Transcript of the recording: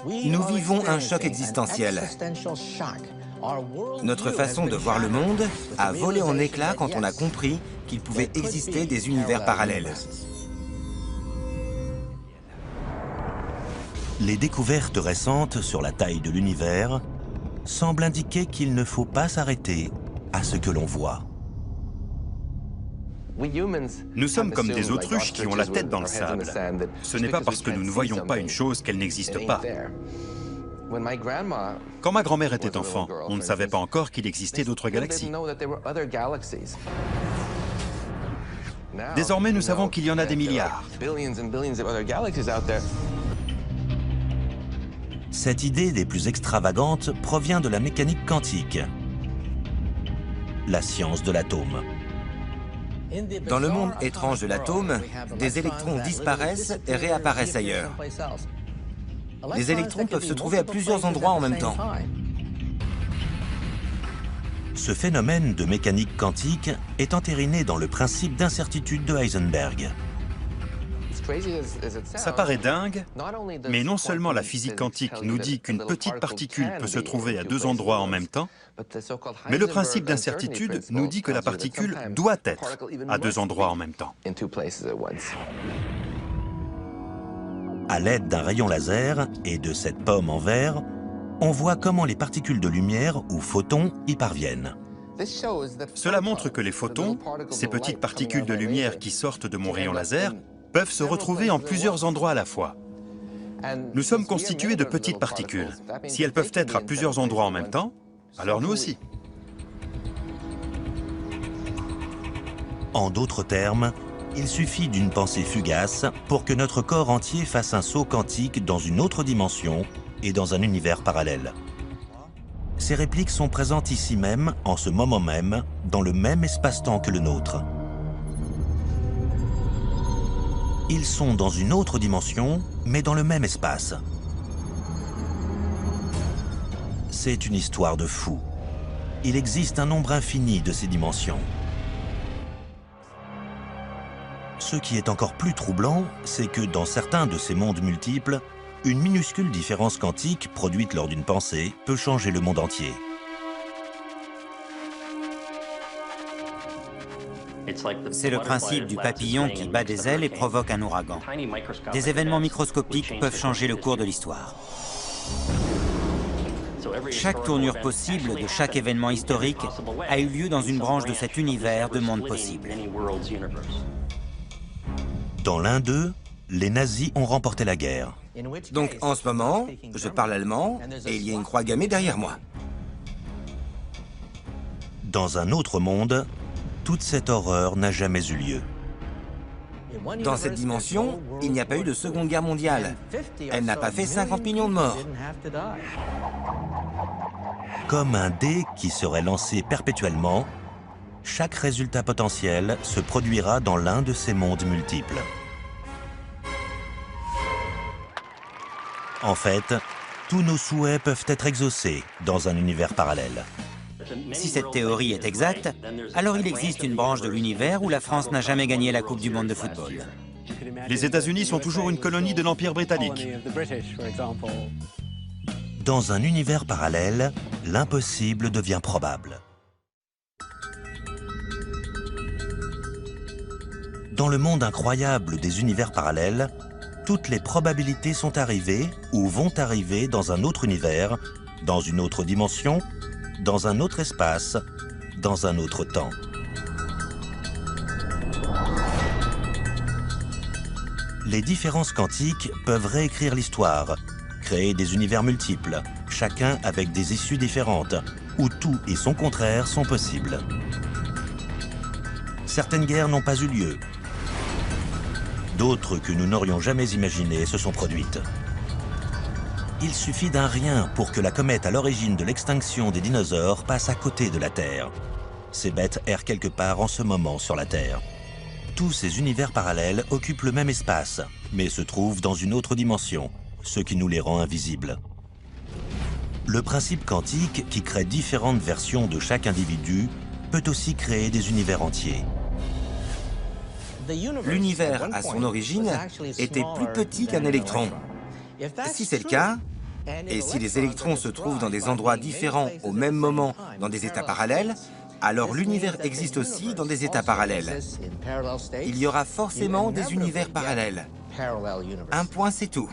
Nous vivons un choc existentiel. Notre façon de voir le monde a volé en éclats quand on a compris qu'il pouvait exister des univers parallèles. Les découvertes récentes sur la taille de l'univers semblent indiquer qu'il ne faut pas s'arrêter à ce que l'on voit. Nous sommes comme des autruches qui ont la tête dans le sable. Ce n'est pas parce que nous ne voyons pas une chose qu'elle n'existe pas. Quand ma grand-mère était enfant, on ne savait pas encore qu'il existait d'autres galaxies. Désormais, nous savons qu'il y en a des milliards. Cette idée des plus extravagantes provient de la mécanique quantique, la science de l'atome. Dans le monde étrange de l'atome, des électrons disparaissent et réapparaissent ailleurs. Les électrons peuvent se trouver à plusieurs endroits en même temps. Ce phénomène de mécanique quantique est entériné dans le principe d'incertitude de Heisenberg. Ça paraît dingue, mais non seulement la physique quantique nous dit qu'une petite particule peut se trouver à deux endroits en même temps, mais le principe d'incertitude nous dit que la particule doit être à deux endroits en même temps. À l'aide d'un rayon laser et de cette pomme en verre, on voit comment les particules de lumière ou photons y parviennent. Cela montre que les photons, ces petites particules de lumière qui sortent de mon rayon laser, peuvent se retrouver en plusieurs endroits à la fois. Nous sommes constitués de petites particules. Si elles peuvent être à plusieurs endroits en même temps, alors nous aussi. En d'autres termes, il suffit d'une pensée fugace pour que notre corps entier fasse un saut quantique dans une autre dimension et dans un univers parallèle. Ces répliques sont présentes ici même, en ce moment même, dans le même espace-temps que le nôtre. Ils sont dans une autre dimension, mais dans le même espace. C'est une histoire de fou. Il existe un nombre infini de ces dimensions. Ce qui est encore plus troublant, c'est que dans certains de ces mondes multiples, une minuscule différence quantique produite lors d'une pensée peut changer le monde entier. C'est le principe du papillon qui bat des ailes et provoque un ouragan. Des événements microscopiques peuvent changer le cours de l'histoire. Chaque tournure possible de chaque événement historique a eu lieu dans une branche de cet univers de mondes possibles. Dans l'un d'eux, les nazis ont remporté la guerre. Donc en ce moment, je parle allemand et il y a une croix gammée derrière moi. Dans un autre monde, toute cette horreur n'a jamais eu lieu. Dans cette dimension, il n'y a pas eu de Seconde Guerre mondiale. Elle n'a pas fait 50 millions de morts. Comme un dé qui serait lancé perpétuellement, chaque résultat potentiel se produira dans l'un de ces mondes multiples. En fait, tous nos souhaits peuvent être exaucés dans un univers parallèle. Si cette théorie est exacte, alors il existe une branche de l'univers où la France n'a jamais gagné la Coupe du monde de football. Les États-Unis sont toujours une colonie de l'Empire britannique. Dans un univers parallèle, l'impossible devient probable. Dans le monde incroyable des univers parallèles, toutes les probabilités sont arrivées ou vont arriver dans un autre univers, dans une autre dimension, dans un autre espace, dans un autre temps. Les différences quantiques peuvent réécrire l'histoire, créer des univers multiples, chacun avec des issues différentes, où tout et son contraire sont possibles. Certaines guerres n'ont pas eu lieu. D'autres que nous n'aurions jamais imaginées se sont produites. Il suffit d'un rien pour que la comète à l'origine de l'extinction des dinosaures passe à côté de la Terre. Ces bêtes errent quelque part en ce moment sur la Terre. Tous ces univers parallèles occupent le même espace, mais se trouvent dans une autre dimension, ce qui nous les rend invisibles. Le principe quantique, qui crée différentes versions de chaque individu, peut aussi créer des univers entiers. L'univers, à son origine, était plus petit qu'un électron. Si c'est le cas, et si les électrons se trouvent dans des endroits différents au même moment dans des états parallèles, alors l'univers existe aussi dans des états parallèles. Il y aura forcément des univers parallèles. Un point, c'est tout.